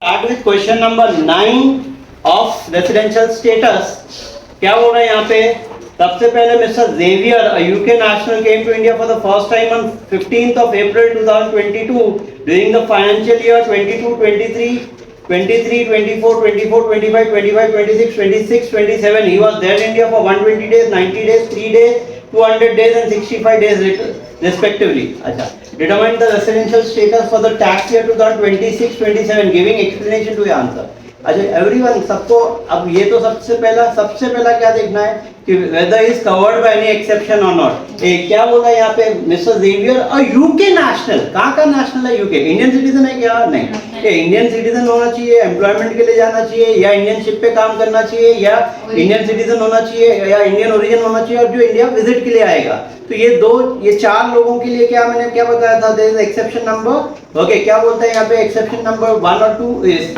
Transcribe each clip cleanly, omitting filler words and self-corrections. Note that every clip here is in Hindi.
Start with question number 9 of residential status. क्या बोल रहे हैं यहाँ पे? सबसे पहले mister Xavier, a UK national, came to India for the first time on 15th of April 2022 during the financial year 22, 23, 23, 24, 24, 25, 25, 26, 26, 27. He was there in India for 120 days, 90 days, 3 days, 200 days and 65 days respectively. अच्छा. Determine the residential status for the tax year 2026-27, giving explanation to your answer. अच्छा, एवरीवन सबको अब ये तो सबसे पहला क्या देखना है कि whether is covered by any exception or not. क्या बोला यहाँ पे mister Xavier, a UK national. कहाँ का नेशनल है? यूके. इंडियन सिटीजन है क्या? नहीं. ये इंडियन सिटीजन होना चाहिए, एम्प्लॉयमेंट के लिए जाना चाहिए, या इंडियन शिप पे काम करना चाहिए, या इंडियन सिटीजन होना चाहिए, या इंडियन ओरिजिन होना चाहिए, और जो इंडिया विजिट के लिए आएगा. तो ये चार लोगों के लिए मैंने क्या बताया था? There is exception number. Okay, क्या बोलता है यहाँ पे? एक्सेप्शन नंबर 1 और 2.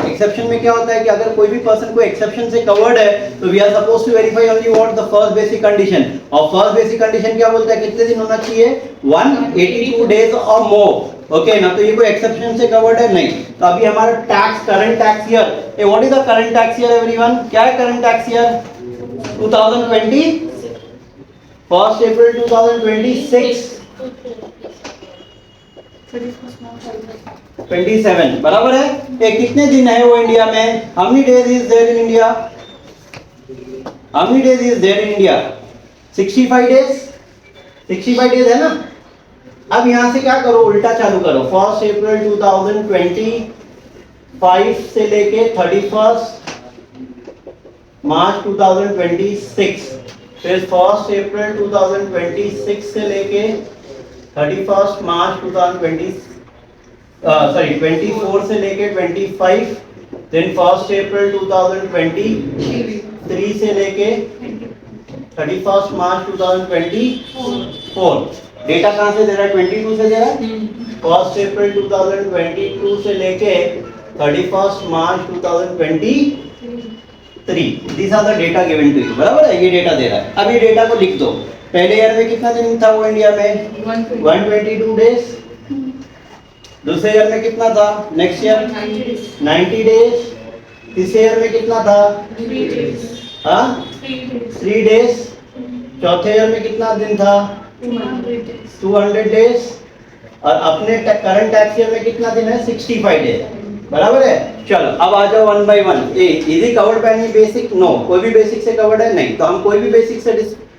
एक्सेप्शन में क्या होता है कि अगर कोई भी पर्सन को एक्सेप्शन से कवर्ड है तो we are suppose to verify only what the first basic condition. और फर्स्ट बेसिक कंडीशन क्या बोलता है? कितने दिन होना चाहिए? 182 डेज और मोर. ओके ना, तो ये कोई एक्सेप्शन से कवर्ड है? नहीं. तो अभी हमारा tax, current tax year, what is the current tax year everyone? क्या है current tax year? 2020, 1st April 2026, 27. बराबर है. ये कितने दिन है वो इंडिया में? How many days is there in India? How many days is there in India? 65 days. 65 days है ना. अब यहाँ से क्या करो? उल्टा चालू करो. 1st April 2025 से लेके 31st March 2026. फिर 1st April 2026 से लेके 31st March 24 से लेके 25. देन 1st April 2023 से लेके 31st March 2024. डेटा कहाँ से दे रहा है? 22 से दे रहा है. 1st April 2022 से लेके 31st March 2023. These are the data given to you. बराबर है, ये डेटा दे रहा है. अब ये डेटा को लिख दो. पहले ईयर में कितना दिन था वो इंडिया में? 122 डेज. दूसरे ईयर में कितना था? Next year 90 days. तीसरे ईयर में कितना था? 3 डेज. चौथे ईयर में कितना दिन था? 200 डेज. और अपने करंट टैक्स ईयर में कितना दिन है? 65 डेज. बराबर है. चलो अब आ जाओ one by one. Is he covered by any basic? No. कोई भी बेसिक से कवर्ड है? नहीं. तो हम कोई भी बेसिक से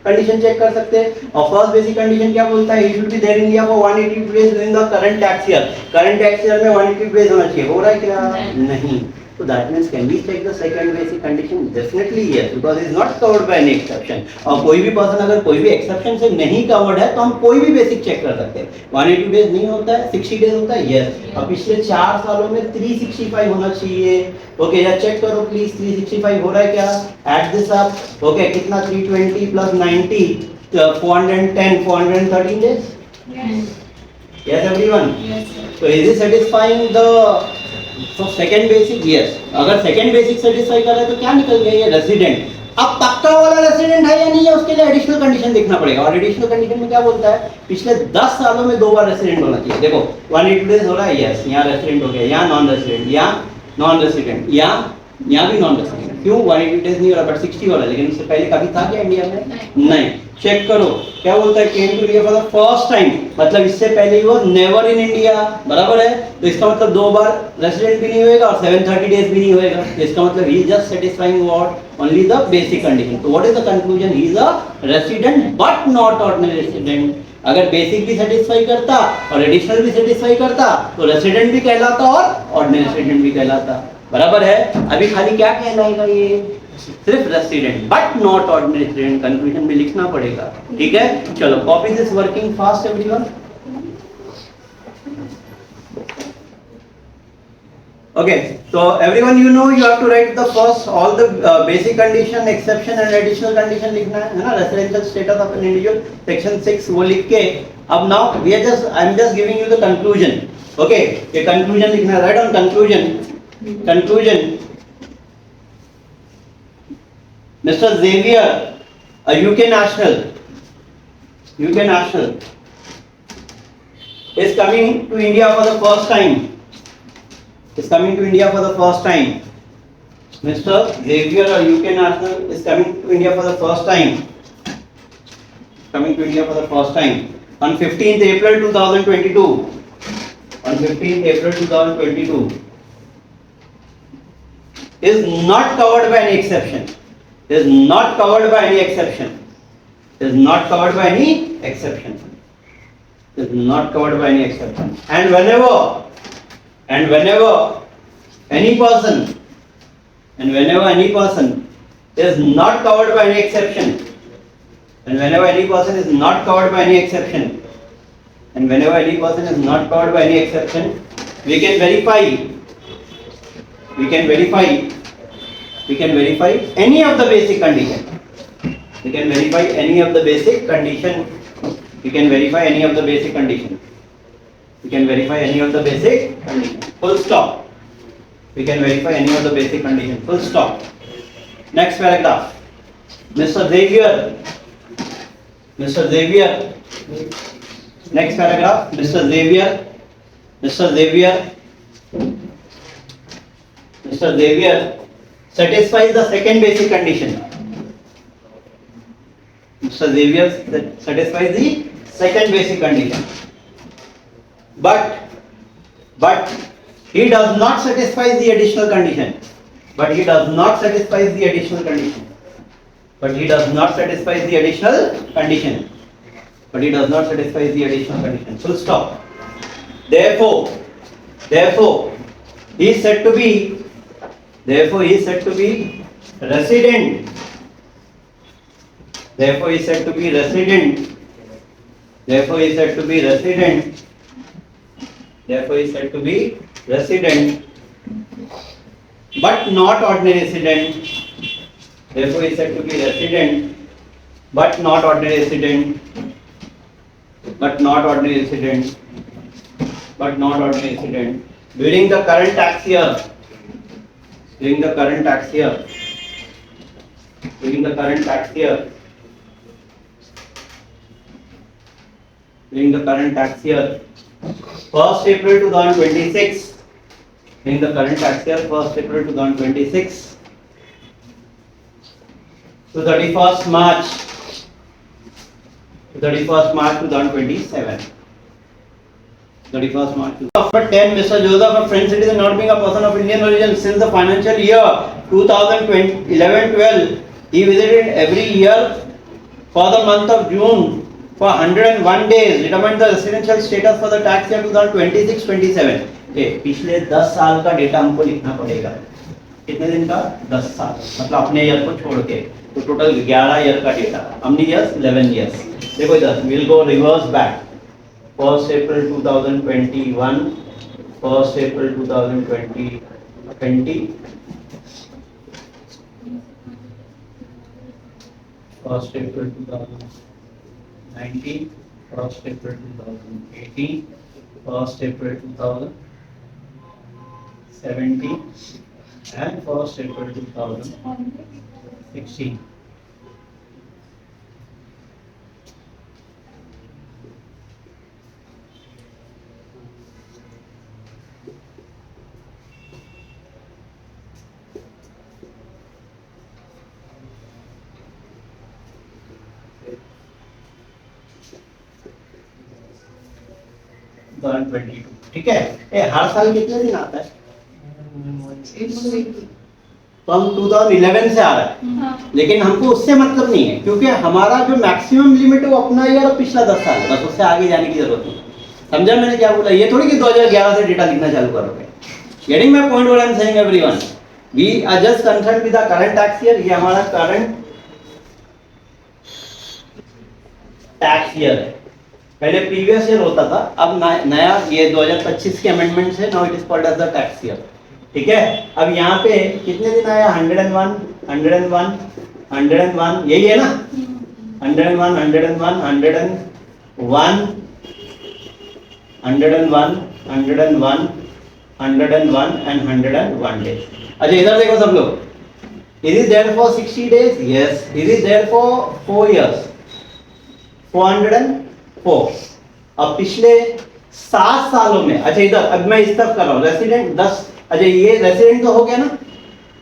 कंडीशन चेक कर सकते हैं. और फर्स्ट बेसिक कंडीशन क्या बोलता है? He should be there in India for 180 days during the current tax year. Current tax year में 180 डेज होना चाहिए. हो रहा है क्या? नहीं. So that means can we check the second basic condition? Definitely yes, because it is not covered by any exception. और कोई भी पर्सन अगर कोई भी एक्सेप्शन से नहीं कवर्ड है तो हम कोई भी बेसिक चेक कर सकते हैं. 180 डेज नहीं होता है, 60 डेज होता है. यस. अब पिछले 4 सालों में 365 होना चाहिए. ओके, या चेक करो प्लीज 365 हो रहा है क्या? Add this up. ओके, कितना? 320 plus 90, 410, 413 days. Yes everyone. So is it satisfying the second basic? Yes. अगर सेकेंड बेसिक सेटिस्फाई कर रहा है तो क्या निकल गया? ये रेसिडेंट. अब पक्का वाला रेसिडेंट है या नहीं है उसके लिए एडिशनल कंडीशन देखना पड़ेगा. और एडिशनल कंडीशन में क्या बोलता है? पिछले 10 सालों में 2 बार रेसिडेंट होना चाहिए. देखो 180 डेज हो रहा है. यस, यहाँ रेसिडेंट हो गया, यहाँ नॉन रेसिडेंट, यहाँ नॉन रेसिडेंट, यहाँ भी नॉन रेसिडेंट. क्यों 180 डेज नहीं हो रहा बट 60 हो रहा है? लेकिन उससे पहले कभी था क्या इंडिया में? नहीं. चेक करो क्या बोलता है? Came to India for the first time. मतलब इससे पहले ही वो नेवर इन इंडिया. बराबर है. तो इसका मतलब 2 बार रेसिडेंट भी नहीं होएगा और 730 डेज भी नहीं होएगा. तो इसका मतलब he just satisfying what? Only the basic condition. तो what is the conclusion? He is a resident but not ordinary resident. अगर बेसिक भी सेटिस्फाई करता और एडिशनल भी सेटिस्फाई करता तो रेसिडेंट भी कहलाता और ऑर्डिनरी रेसिडेंट भी कहलाता. बराबर है. अभी खाली क्या कहलाएगा? ये सिर्फ resident but not ordinary resident. Conclusion में लिखना पड़ेगा. ठीक है. चलो, copy this working fast everyone. Okay, so everyone you know you have to write the first all the basic condition, exception and additional condition लिखना है ना. residential status of an individual section 6 वो लिख के. अब now we are just I am just giving you the conclusion. Okay, ये conclusion लिखना है. write on conclusion. Mr. Xavier, a UK national is coming to India for the first time. is coming to India for the first time. Mr. Xavier or UK national is coming to India for the first time. Coming to India for the first time on 15th April 2022. On 15th April 2022 is not covered by any exception. Is not covered by any exception. Is not covered by any exception. Is not covered by any exception. And whenever any person is not covered by any exception, and whenever any person is not covered by any exception, and whenever any person is not covered by any exception, we can verify any of the basic condition. We can verify any of the basic condition. We can verify any of the basic condition. We can verify any of the basic condition. Full stop. We can verify any of the basic condition. Full stop. Next paragraph. Mr. Xavier. Next paragraph. Mr. Xavier satisfies the second basic condition. Mr. Xavier satisfies the second basic condition. But he does not satisfy the additional condition. But he does not satisfy the additional condition. But he does not satisfy the additional condition. But he does not satisfy the additional condition. Full stop. Therefore, he is said to be resident. Therefore, he is said to be resident. Therefore, he is said to be resident. Therefore, he is said to be resident, but not ordinary resident. Therefore, he is said to be resident, but not ordinary resident. But not ordinary resident. But not ordinary resident. During the current tax year. During the current tax year. During the current tax year. During the current tax year. 1st April 2026. In the current tax year, 1st April 2026 to 31st March 2027. 31st March. Number 10, Mr. Joseph, a French citizen not being a person of Indian origin since the financial year 2011-12, he visited every year for the month of June for 101 days, determined the residential status for the tax year 2026-27. पिछले 10 साल का डेटा हमको लिखना पड़ेगा. कितने दिन का? 10 साल. मतलब अपने ईयर को छोड़ के, तो टोटल 11 ईयर का डेटा. हमने ईयर्स 11 ईयर्स. देखो इधर, we'll go reverse back. 1st April 2021, 1st April 2020, 1st April 2019, 1st April 2018, 1st April 2017, and 1st April 2016. ठीक है. हर साल कितने दिन आता है? तो हम 2011 से आ रहा है. लेकिन हमको उससे मतलब नहीं है, क्योंकि हमारा जो मैक्सिमम लिमिट है वो अपना ईयर और पिछला 10 साल है. बस उससे आगे जाने की जरूरत नहीं. समझा मैंने क्या बोला? ये थोड़ी कि 2011 से डेटा लिखना चालू करोगे. Getting my point what I am saying everyone. We are just concerned with the current tax year. ये हमारा करंट टैक्स ईयर है. पहले प्रीवियस ईयर होता था, अब नया ये 2025 के अमेंडमेंट है. Now it is called as the tax year. ठीक है. अब यहाँ पे कितने दिन आया? 101, 101, 101, यही है ना? 101, 101, 101, 101, 101, 101 and 101 days. अच्छा इधर देखो सब लोग. Is it there for 60 days? Yes. Is it there for 4 years? 404. अब पिछले 7 सालों में, अच्छा इधर अब मैं इस तरफ कर रहा हूँ, रेसिडेंट 10 अच्छा ये रेसिडेंट तो हो गया ना,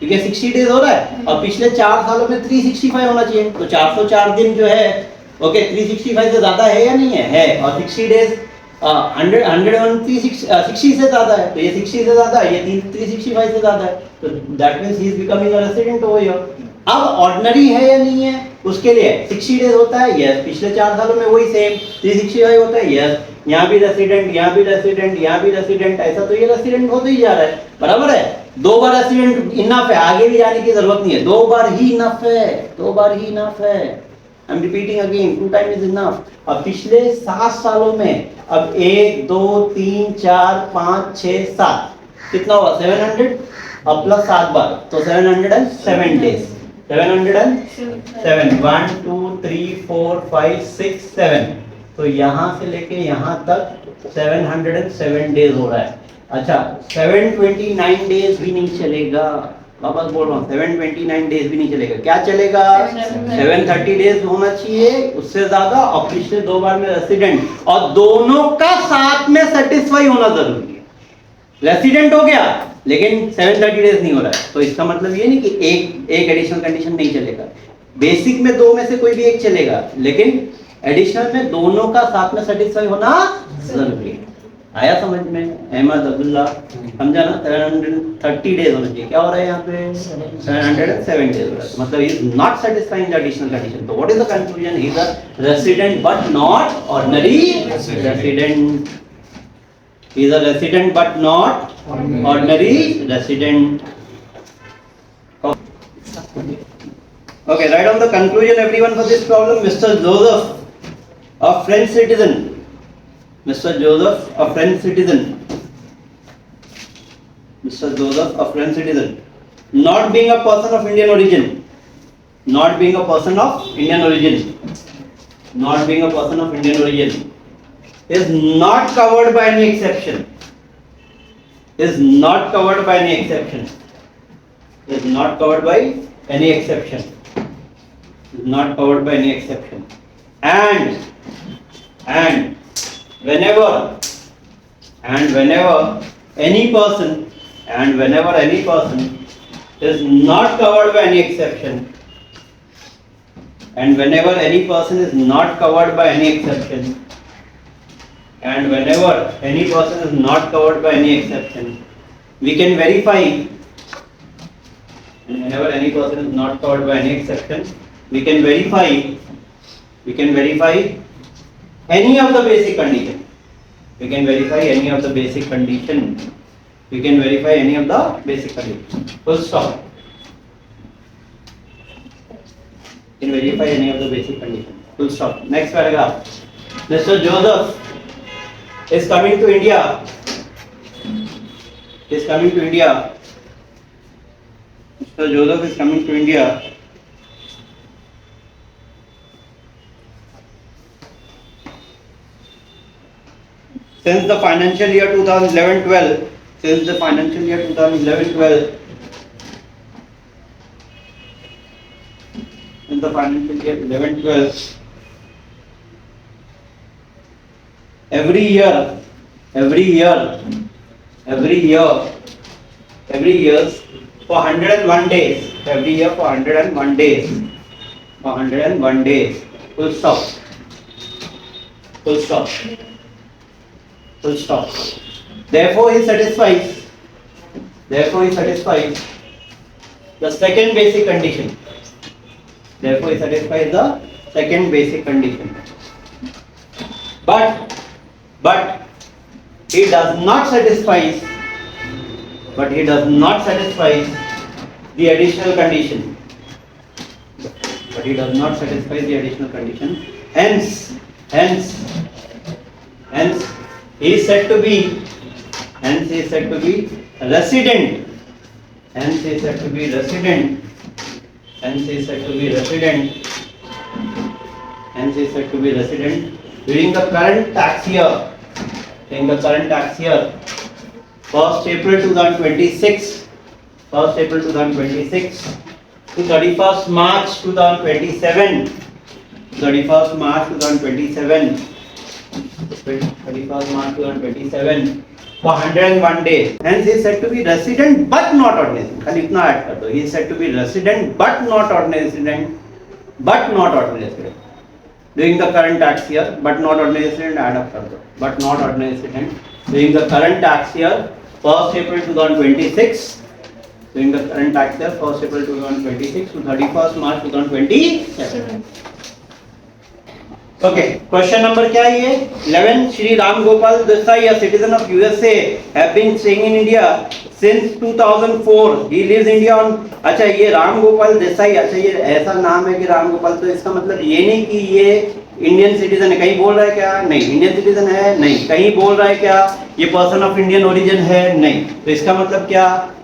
ठीक है 60 डेज हो रहा है, और पिछले 4 सालों में 365 होना चाहिए, तो 404 दिन जो है ओके 365 से ज्यादा है या नहीं है, और 60 डेज 60 से ज्यादा है, तो ये 60 से ज्यादा है, ये 365 से ज्यादा है, तो that means he is becoming a resident over here. अब ऑर्डिनरी है या नहीं है उसके लिए 60 डेज होता है, यस, पिछले 4 सालों में वही सेम 365 होता है, यस, यहाँ भी रेसिडेंट, यहाँ भी रेसिडेंट, यहाँ भी रेसिडेंट, ऐसा तो ये रेसिडेंट होते ही जा रहा है, बराबर है। 2 बार रेसिडेंट इनफ है, आगे भी जाने की जरूरत नहीं है, 2 बार ही इनफ है, 2 बार ही इनफ है। I am repeating again, 2 time is enough. अब पिछले 7 सालों में अब 1 2 3 4 5 6 7 कितना हुआ 700, अब प्लस 7 बार तो 707 डेज, 707 1 2 3 4 5 6 7, तो यहाँ से लेके यहाँ तक 707 डेज हो रहा है। अच्छा 729 डेज भी नहीं चलेगा, वापस बोल रहा हूँ 729 डेज भी नहीं चलेगा, क्या चलेगा 730 डेज होना चाहिए उससे ज्यादा, और पिछले 2 बार में रेसिडेंट, और दोनों का साथ में सेटिस्फाई होना जरूरी है। रेसिडेंट हो गया लेकिन 730 डेज नहीं हो रहा है, तो इसका मतलब ये नहीं कि एक एडिशनल कंडीशन नहीं चलेगा, बेसिक में 2 में से कोई भी एक चलेगा, लेकिन एडिशनल में दोनों का साथ में सेटिस्फाई होना जरूरी है। आया समझ में? अहमद अब्दुल्ला समझा ना? 730 डेज होना चाहिए, क्या हो रहा है यहाँ पे 707 डेज हो रहा है, मतलब is not satisfying the additional condition. तो what is the conclusion? He is a resident but not ordinary resident, he is a resident but not ordinary resident. Okay, write down the conclusion everyone for this problem. Mr. Joseph, a French citizen, Mr. Joseph, a French citizen, Mr. Joseph, a French citizen, not being a person of Indian origin, not being a person of Indian origin, not being a person of Indian origin, is not covered by any exception, is not covered by any exception, is not covered by any exception, is not covered by any exception, and whenever any person, and whenever any person is not covered by any exception, and whenever any person is not covered by any exception, and whenever any person is not covered by any exception, we can verify, and whenever any person is not covered by any exception, we can verify any of the basic condition, we can verify any of the basic condition, we can verify any of the basic condition, full stop. We can verify any of the basic condition, full stop. Next paragraph. Mr. Joseph is coming to India, is coming to India, Mr. Joseph is coming to India since the financial year 2011-12, since the financial year 2011-12, in the financial year 11-12, every year for 101 days, every year for 101 days, for 101 days, full stop, full stop, full stop. Therefore he satisfies the second basic condition, therefore he satisfies the second basic condition, but he does not satisfy the additional condition, but he does not satisfy the additional condition, hence he is said to be resident, hence he is said to be resident, hence he is said to be resident, hence he is said to be resident during the current tax year, during the current tax year, 1st April 2026, 1st April 2026 to 31st March 2027, 31st March 2027, 31st March 2027, for 101 days. Hence he is said to be resident but not ordinary resident. खाली इतना ऐड कर दो. He is said to be resident but not ordinary resident. But not ordinary resident. During the current tax year, but not ordinary resident add up कर दो. But not ordinary resident during the current tax year, 1st April 2026. During the current tax year, 1st April 2026 to 31st March 2027. Okay, question number क्या है ये? 11. Shri Ram Gopal Desai, a citizen of USA, have been staying in India since 2004. He lives India on. अच्छा ये राम गोपाल देसाई, अच्छा ये ऐसा नाम है कि राम गोपाल, तो इसका मतलब ये नहीं कि ये इंडियन सिटीजन है. कहीं बोल रहा है क्या? नहीं. इंडियन सिटीजन है? नहीं. कहीं बोल रहा है क्या ये पर्सन ऑफ इंडियन ओरिजिन है? नहीं. तो इसका मतलब क्या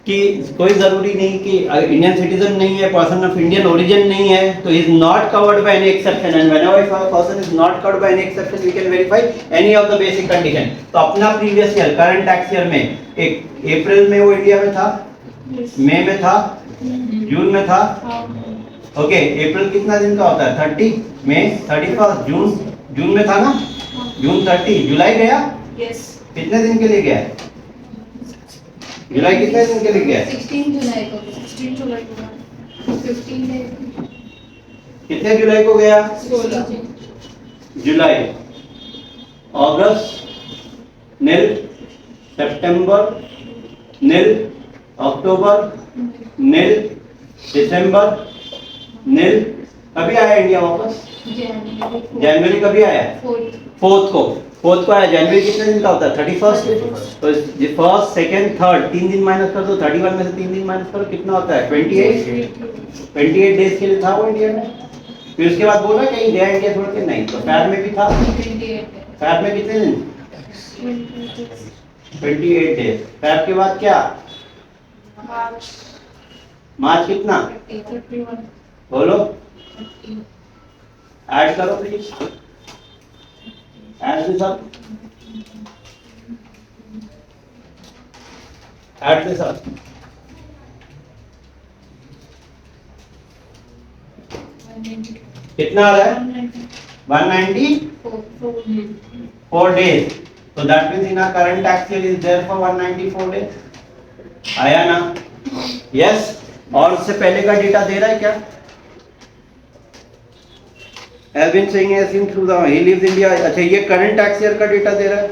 कि कोई जरूरी नहीं कि इंडियन सिटीजन नहीं है, पर्सन ऑफ इंडियन ओरिजिन नहीं है, तो is not covered by any exception. And whenever a person is not covered by any exception we can verify any of the basic condition. तो अपना previous year current tax year में एक अप्रैल में वो इंडिया में था, मई में था, जून में था. ओके, अप्रैल कितना दिन का होता है? 30, मई 31, जून में था ना, जून 30, जुलाई गया. यस. कितने दिन के लिए गया? जुलाई कितने दिन के लिए गया? 16 जुलाई को 15 डेज. कितने जुलाई को गया? 16 जुलाई, अगस्त नील, सितंबर नील, अक्टूबर नील, दिसंबर नील. कभी आया इंडिया वापस? जनवरी. कभी आया? 4th को आया. जनवरी कितने दिन का होता है? 31st. तो फर्स्ट, सेकंड, थर्ड 3 दिन माइनस कर दो. 31 में से 3 दिन माइनस करो, कितना होता है? 28 डेज के लिए था वो इंडिया में. फिर उसके बाद बोला कहीं गया इंडिया छोड़ के? नहीं. तो फैब में भी था. फैब में कितने दिन? 28 डेज. फैब के बाद क्या? मार्च कितना? बोलो, ऐड करो please. Add this up. Add this up. कितना आ रहा है? 194 days. So that means in our current tax year is there for 194 days. आया ना? Yes. और उससे पहले का डेटा दे रहा है क्या? Has been saying as him through the he lives India. अच्छा ये करंट टैक्स ईयर का डेटा दे रहा है.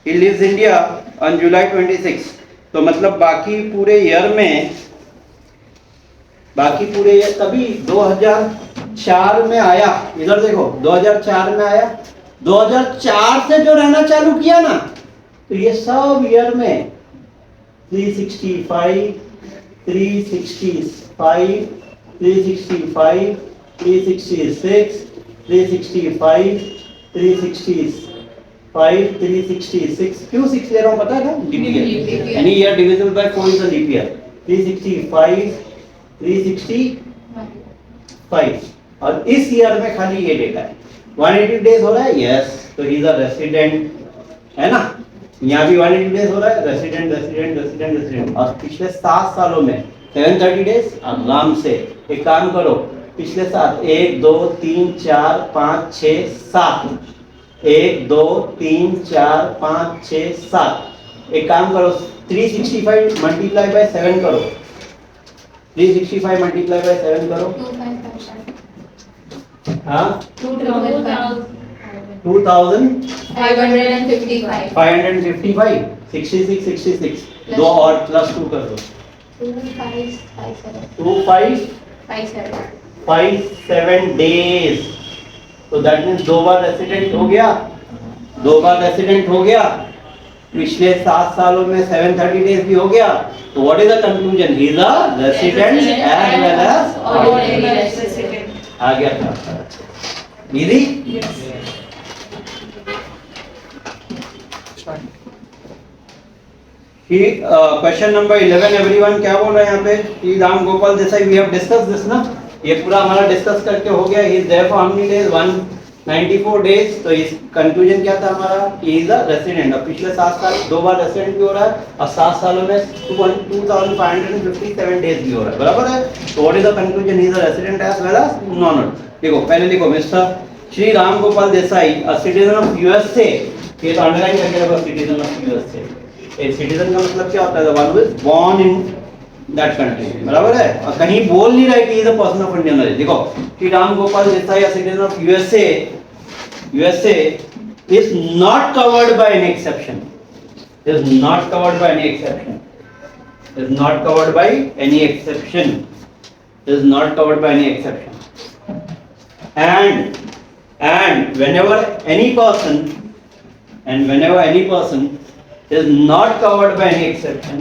He lives India on July 26. तो मतलब बाकी पूरे ईयर कभी 2004 में आया. इधर देखो 2004 में आया. 2004 से जो रहना चालू किया ना, तो ये सब ईयर में 365, 365, 365, 366, 365, 365, 366. क्यों 6 ले रहा हूँ पता है ना? Leap year. Any year divisible by 4 is a leap year. 365, 365. और इस ईयर में खाली ये डेटा है. 180 डेज हो रहा है. यस. तो ही इज अ रेसिडेंट, है ना? यहाँ भी 180 डेज हो रहा है. रेसिडेंट. और पिछले 7 सालों में 730 डेज. आराम से एक काम करो, पिछले 7, 1 2 3 4 5 6 7, 1 2 3 4 5 6 7. एक काम करो, 365 मल्टीप्लाई बाय 7 करो. 365 मल्टीप्लाई बाय 7 करो. हाँ, 2555, 66, 66. दो और प्लस 2 कर दो. 2557 days. तो दैट मीन्स 2 बार रेसिडेंट हो गया. पिछले 7 सालों में 730 डेज भी हो गया. तो what is the conclusion? He is a resident as well as ordinary resident. आ गया था. इजी. Question number 11 everyone. क्या बोल रहे हैं यहाँ पे? कि Ram Gopal Desai, we have discuss this ना. ये पूरा हमारा डिस्कस करके हो गया. He is there for how many days? 194 days. तो इस कंक्लूजन क्या था हमारा? कि इज अ रेसिडेंट. अब पिछले 7 साल 2 बार रेसिडेंट भी हो रहा है और 7 सालों में 2557 डेज भी हो रहा है. बराबर है. तो what is the conclusion? He is a resident as well as non. देखो पहले देखो, mister Shri Ram Gopal Desai, a citizen of USA, ये तो अंडरलाइन करके रखो citizen of USA. A citizen का मतलब क्या होता है? The one who is born in that country, बराबर है। और कहीं बोल नहीं रहा है कि is a person of Indian origin. देखो श्री राम गोपाल देसाई या citizen of USA is not covered by any exception, is not covered by any exception, is not covered by any exception, is not covered by any exception. And whenever any person is not covered by any exception,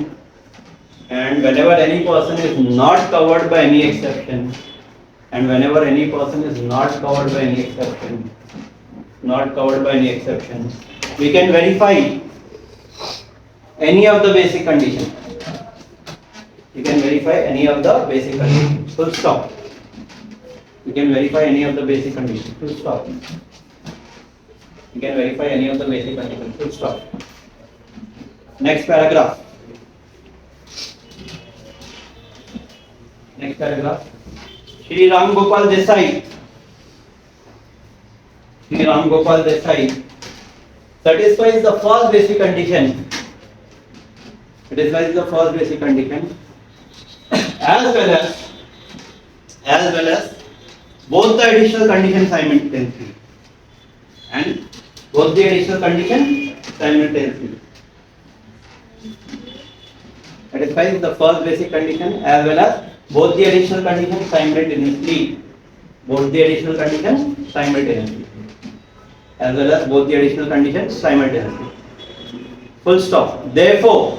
and whenever any person is not covered by any exception, and whenever any person is not covered by any exception, not covered by any exception, we can verify any of the basic conditions. You can verify any of the basic conditions. Full stop. You can verify any of the basic conditions. Full stop. You can verify any of the basic conditions. Full stop. Next paragraph. Next paragraph. Shri Ram Gopal Desai. Shri Ram Gopal Desai satisfies the first basic condition. Satisfies the first basic condition, as well as both the additional conditions simultaneously, and both the additional conditions simultaneously. Satisfies the first basic condition as well as both the additional conditions simultaneously. Both the additional conditions simultaneously. As well as both the additional conditions simultaneously. Full stop. Therefore,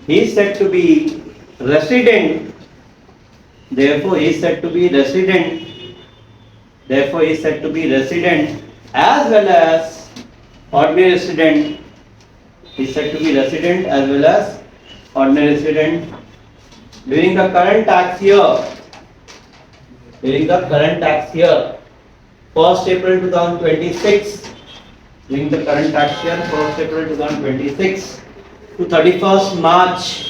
he is said to be resident. Therefore, he is said to be resident. Therefore, he is said to be resident as well as ordinary resident. He is said to be resident as well as ordinary resident during the current tax year. During the current tax year. 1st April 2026, during the current tax year, 1st April 2026 to 31st March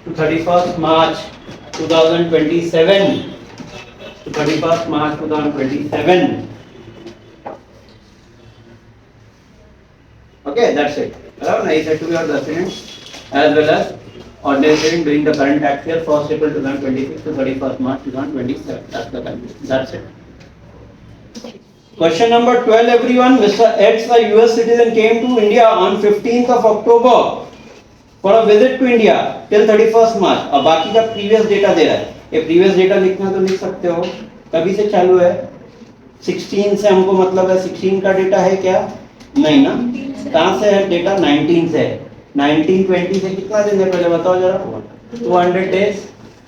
2027, to 31st March 2027. Okay, that's it. Around I said to be our resident as well as ordinary resident during the current tax year, 1st April 2026 to 31st March 2027. That's the condition. That's it. Question number 12, everyone. Mr. X, a US citizen, came to India on 15th of October for a visit to India till 31st March. अब बाकी का previous data दे रहा है. ये previous data लिखना तो लिख सकते हो. कभी से चालू है? 16 से हमको मतलब है 16 का डेटा है क्या? नहीं ना. कहाँ से है डेटा? 19 से. 1920 से कितना दिन है पहले बताओ जरा. 200 days.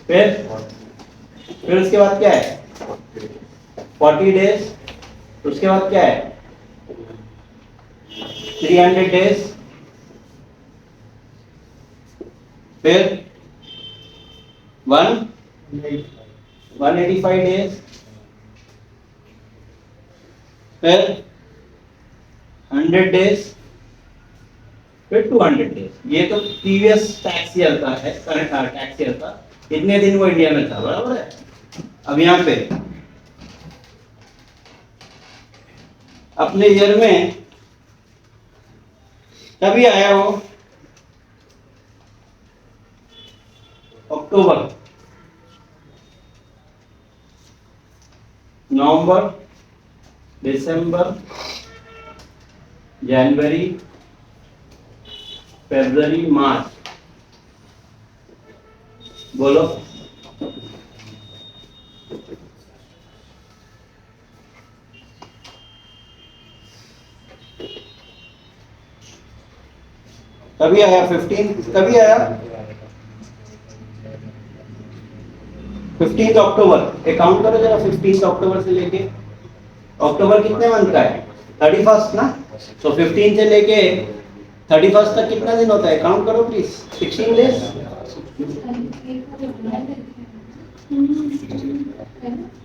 फिर उसके बाद क्या है? 40 days. उसके बाद क्या है? 300 days. फिर 185 days. फिर 100 days. फिर 200 days. ये तो प्रीवियस टैक्स ईयर का है, करंट टैक्स ईयर का. कितने दिन वो इंडिया में था, बराबर है. अब यहाँ पे अपने ईयर में कभी आया वो? अक्टूबर, नवंबर, दिसंबर, जनवरी, फरवरी, मार्च. बोलो. कभी आया 15? कभी आया 15 अक्टूबर. एक काउंट करो जरा 15 अक्टूबर से लेके. अक्टूबर कितने मंथ का है? 31st ना. तो 15 से लेके 31st तक कितना दिन होता है? काउंट करो प्लीज. 16 डेज.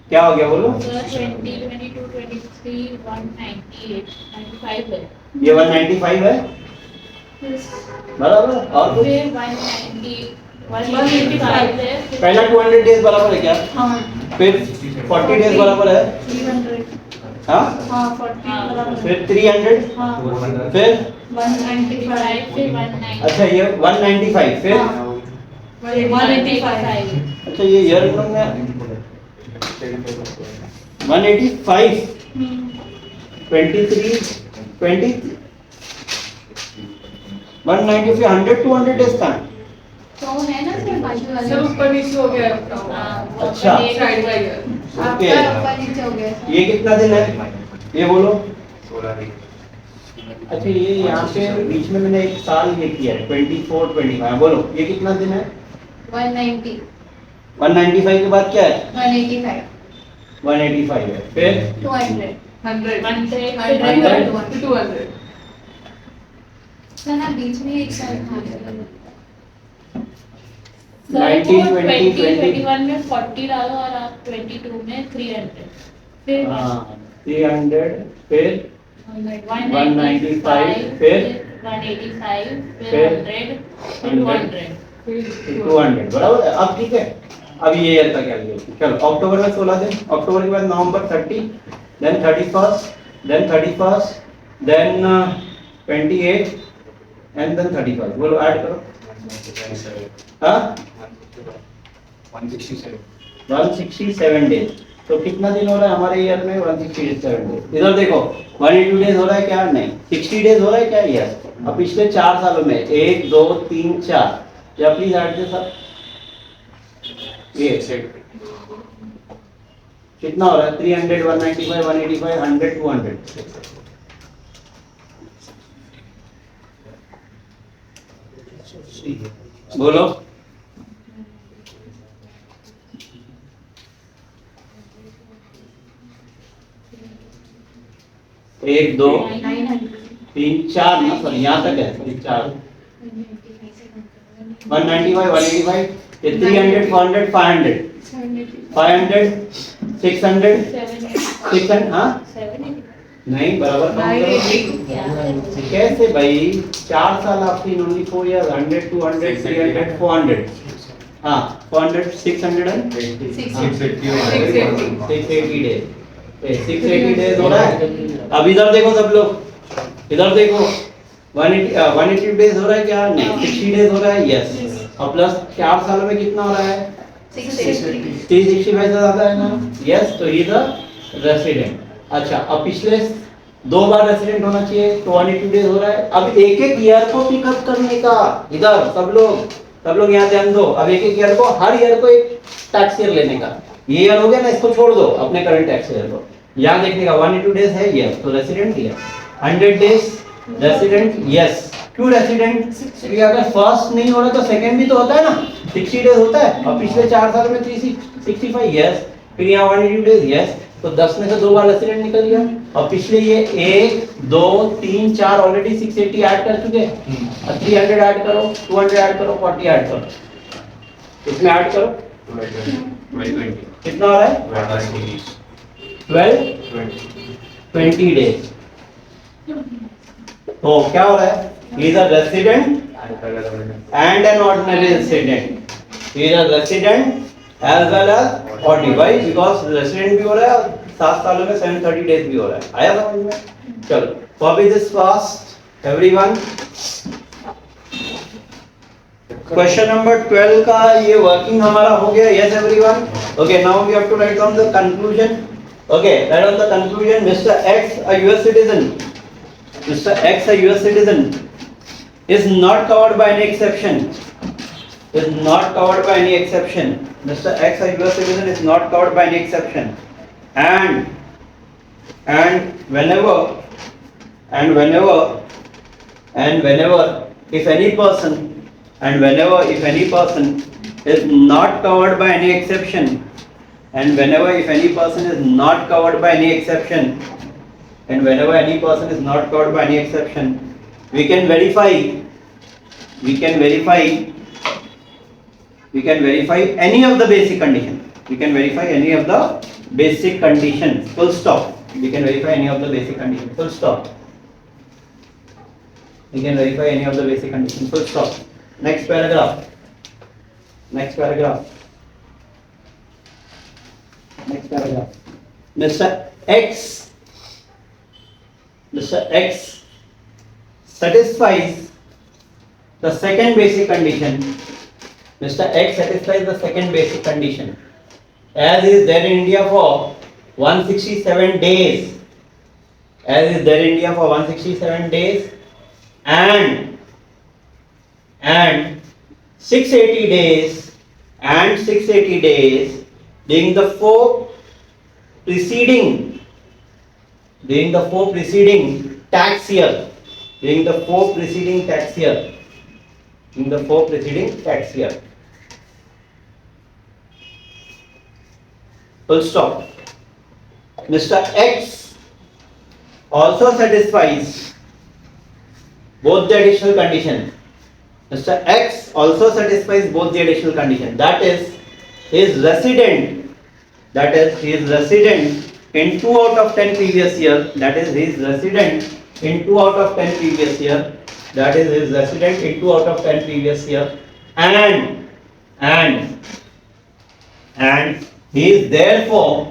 क्या हो गया बोलो? 20, 22, 23, 198, 95 है. ये 195 है बराबर. और कुछ? 190, 185 है. पहला 200 डेज बराबर है क्या? हाँ. फिर 40 डेज बराबर है. हाँ हाँ 40 बराबर फिर 300 हाँ फिर 195 फिर 190 अच्छा ये 195 फिर हाँ 185 अच्छा ये ईयर में 185 23 20 190 से 100 200 डेज का तो है ना सर बाजू वाले सर ऊपर नीचे हो गया हाँ, वो अच्छा। अपन ये साइड बाय ईयर ओके आपका ऊपर नीचे हो गया ये कितना दिन है ये बोलो अच्छा ये यहाँ पे बीच में मैंने एक साल ये किया है 24 25 बोलो ये कितना दिन है 190 195 के बाद क्या है 185 185 है फिर 200 100 100 200 सर ना बीच में एक साल था 19, 20, 21 में 40 डालो और आप 22 में 300 फिर हाँ 300 फिर 195 फिर 185 फिर फिर 100 फिर 200 200 बराबर है अब ठीक है अब ये ईयर का कैलकुलेशन चलो अक्टूबर में 16 दिन अक्टूबर के बाद नवंबर 30 then 31st then 31st then 28 and then 31st बोलो ऐड करो हाँ 167 डेज तो कितना दिन हो रहा है हमारे ईयर में 167 डेज इधर देखो 182 डेज हो रहा है क्या नहीं 60 डेज हो रहा है क्या ईयर अब पिछले 4 सालों में 1 2 3 4 या प्लीज ऐड दे सर ये कितना हो रहा है 300 195 185 100 200 बोलो एक दो 900 तीन चार ना सर यहाँ तक है सर 4 195 185 ये 300 400 500 500 600 600 हाँ 780 नहीं बराबर काउंट करो कैसे भाई 4 साल आपकी ओनली 4 इयर्स 100 200 300 400 हाँ 400 600 and 680 डेज 680 डेज हो रहा है अब इधर देखो सब लोग इधर देखो 180 डेज हो रहा है क्या नहीं 60 डेज हो रहा है यस और प्लस 4 सालों में कितना हो रहा है 365 से ज्यादा है ना यस तो इधर रेसिडेंट अच्छा अब पिछले 2 बार रेसिडेंट होना चाहिए तो 182 डेज हो रहा है अब एक एक ईयर को पिकअप करने का इधर सब लोग यहाँ ध्यान दो अब एक एक ईयर को हर ईयर को एक टैक्स ईयर लेने का ये ईयर हो गया ना इसको छोड़ दो अपने करंट टैक्स ईयर को यहाँ देखने का 182 डेज है यस तो resident year 100 days resident yes क्यों रेसिडेंट क्योंकि अगर फर्स्ट नहीं हो रहा तो सेकंड भी तो होता है ना 60 डेज होता है और पिछले 4 साल में 365 यस फिर यहाँ 182 डेज यस तो 10 में से 2 बार रेसिडेंट निकल गया और पिछले ये 1 2 3 4 ऑलरेडी 680 ऐड कर चुके और 300 ऐड करो 200 ऐड करो 40 ऐड करो इसमें ऐड करो कितना हो रहा है 12 20 डेज तो क्या हो रहा है he is a resident and an ordinary resident he is a resident as well as ordinary why because resident भी हो रहा है और 7 सालों में 730 डेज भी हो रहा है आया समझ में चलो copy this fast everyone question number 12 का ये वर्किंग हमारा हो गया yes everyone okay now we have to write down the conclusion okay write down the conclusion mister X a US citizen Mr. X, a US citizen, is not covered by any exception. Is not covered by any exception. Mr. X, a US citizen, is not covered by any exception. And whenever, if any person, is not covered by any exception, and whenever if any person is not covered by any exception. And whenever any person is not covered by any exception, we can verify any of the basic conditions. We can verify any of the basic conditions. Full stop. We can verify any of the basic conditions. Full stop. We can verify any of the basic conditions. Full stop. Next paragraph. Mr. X Mr. X satisfies the second basic condition. Mr. X satisfies the second basic condition as is there in India for 167 days, as is there in India for 167 days and 680 days during the four preceding tax year, full stop. Mr. X also satisfies both the additional condition. Mr. X also satisfies both the additional condition. That is, he is resident in 2 out of 10 previous year. That is, he is resident in 2 out of 10 previous year. And he is therefore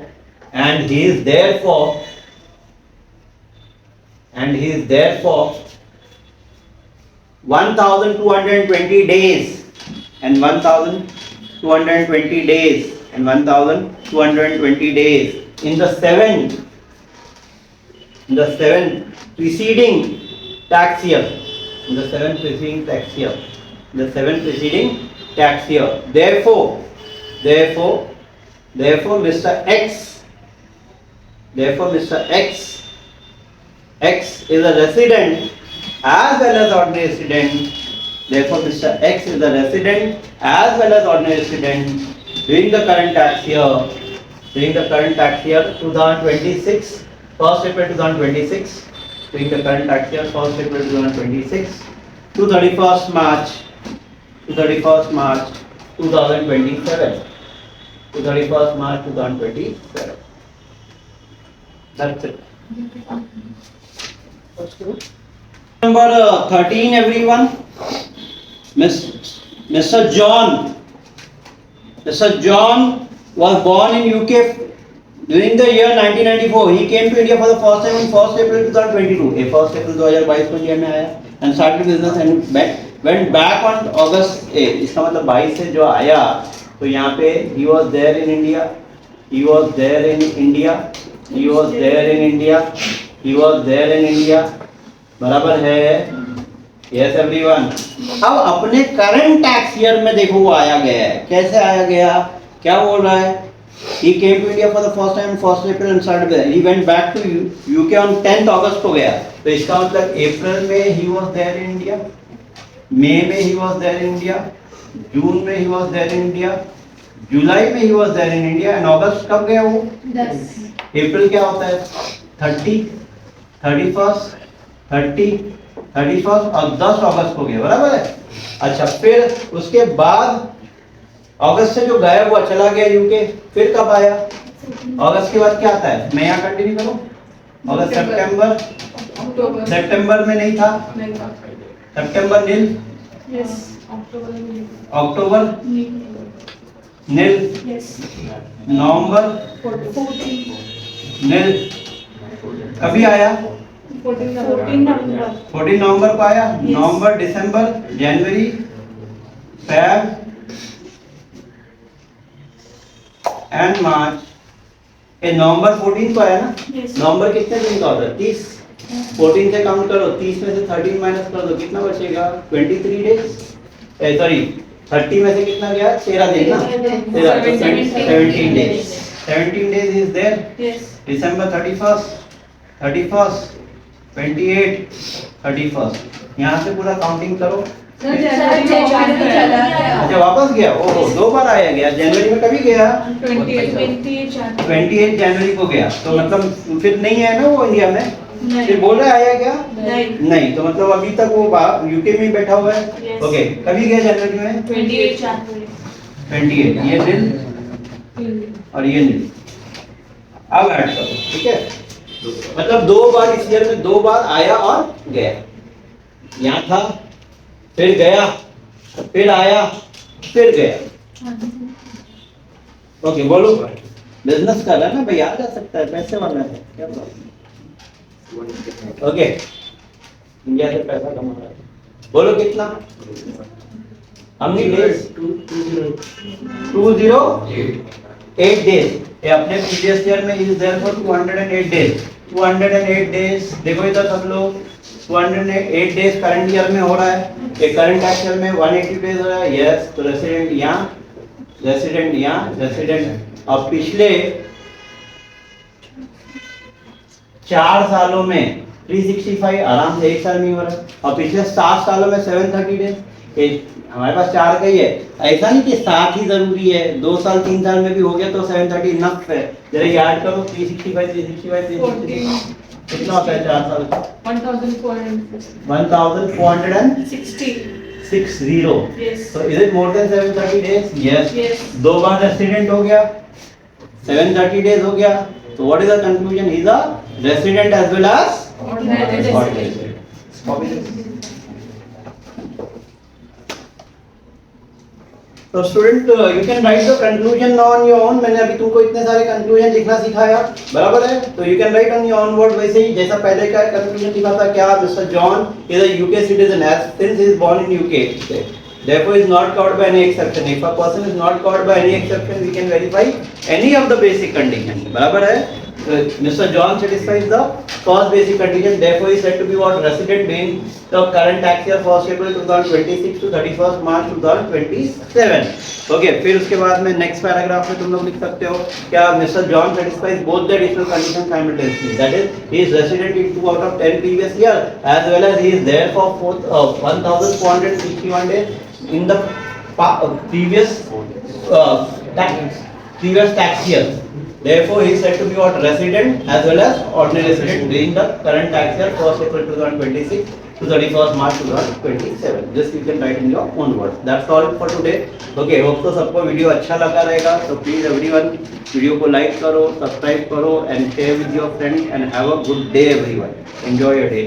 1220 days and 1220 days in the seven preceding tax year. Therefore Mr. X is a resident as well as ordinary resident. Therefore Mr. X is a resident as well as ordinary resident during the current tax year 2026, 1st April 2026, during the current tax year 1st April 2026 to 31st March 2027. That's it. Number 13, everyone. Mr. John was born in UK during the year 1994. He came to India for the first time on 1st April 2022. 1st April 2022 को इंडिया में आया and started business and went back on August 8. इसका मतलब 22 से जो आया तो यहाँ पे he was there in India. बराबर है? Yes everyone. अब अपने करंट टैक्स ईयर में देखो वो आया गया है. कैसे आया गया? क्या बोल रहा है? He came to India for the first time 1st April and started there. He went back to UK on 10th August को गया. तो इसका मतलब अप्रैल में he was there in India, मई में he was there in India, जून में he was there in India, जुलाई में he was there in India and अगस्त कब गया वो? 10. अप्रैल क्या होता है? 30, 31st, 30, 31st और 10 अगस्त को गया. बराबर है? अच्छा, फिर उसके बाद अगस्त से जो गया वो चला गया यूके. फिर कब आया? अगस्त के बाद क्या आता है? मैं यहाँ कंटिन्यू करूँ. अगस्त, सितंबर में नहीं था. सितंबर नील, अक्टूबर नील, नवंबर नील. कभी आया? 14 नवंबर को आया. नवंबर, दिसंबर, जनवरी, फेब एंड मार्च. नवंबर 14 को आया ना? नवंबर कितने दिन का होता है? 30. 14 से काउंट करो, 30 में से 13 माइनस कर दो, कितना बचेगा? 23 डेज. सॉरी, 30 में से कितना गया? 13 दिन ना? 17 days. 17 days is there. December 31st, 28, 31st. यहाँ से पूरा काउंटिंग करो. अच्छा, वापस गया? ओहो, 2 बार आया गया. जनवरी में कभी गया? 28 जनवरी को गया. तो मतलब फिर नहीं है ना वो इंडिया में? फिर बोल रहे आया क्या? नहीं. तो मतलब अभी तक वो यूके में ही बैठा हुआ है. ओके, कभी गया जनवरी में? 28. ये दिन और ये नील. अब ऐड करो, ठीक है? मतलब 2 बार इस ईयर में 2 बार आया और गया. यहाँ था, फिर गया, फिर आया, फिर गया. ओके, बोलो. बिजनेस कर रहा है ना भाई, आ जा सकता है, पैसे वाला है, क्या प्रॉब्लम? ओके, इंडिया से पैसा कमा रहा है, बोलो कितना? How many days? 208 days. ये अपने previous year में is there for 208 days. 208 days देखो इधर सब लोग 208 days करंट ईयर में हो रहा है, ये करंट टैक्स ईयर में 180 डेज हो रहा है. यस, तो रेसिडेंट यहाँ, रेसिडेंट. अब पिछले 4 सालों में 365 आराम से एक साल में हो रहा है, और पिछले 7 सालों में 730 डेज. हमारे पास 4 का ही है, ऐसा नहीं कि 7 ही जरूरी है, 2 साल 3 साल में भी हो गया तो 730 इनफ है. जरा याद करो 365 कितना होता है 4 साल? 1460. Yes. So is it more than 730 days? Yes. Yes. 2 bar resident हो गया, 730 days हो गया. So what is the conclusion? He is a resident as well as Ordinary ordinary. तो student you can right the conclusion on your own. मैंने अभी तुमको इतने सारे कंक्लूजन लिखना सिखाया, बराबर है? तो you can write on your own word, वैसे ही जैसा पहले का कंक्लूजन लिखा था. क्या? Mister John is a UK citizen as since he is born in UK, therefore is not covered by any exception. If a person is not covered by any exception, we can verify any of the basic conditions. बराबर है? Mr. John satisfies the first basic condition, therefore is said to be what? Resident being the current tax year 1st April 2026 to 31st March 2027. Okay, फिर उसके बाद में नेक्स्ट पैराग्राफ में तुम लोग लिख सकते हो क्या? Mr. John satisfies both the additional conditions simultaneously. That is, he is resident in 2 out of 10 previous year, as well as he is there for 1461 days in the previous tax year. Therefore, he is said to be what? Resident as well as ordinary resident during the current tax year 1st April 2026 to 31st March 2027. This you can write in your own words. That's all for today. Okay, hope तो सबको वीडियो अच्छा लगा रहेगा. तो प्लीज एवरीवन वीडियो को लाइक करो, सब्सक्राइब करो and share with your friends and have a good day everyone. Enjoy your day.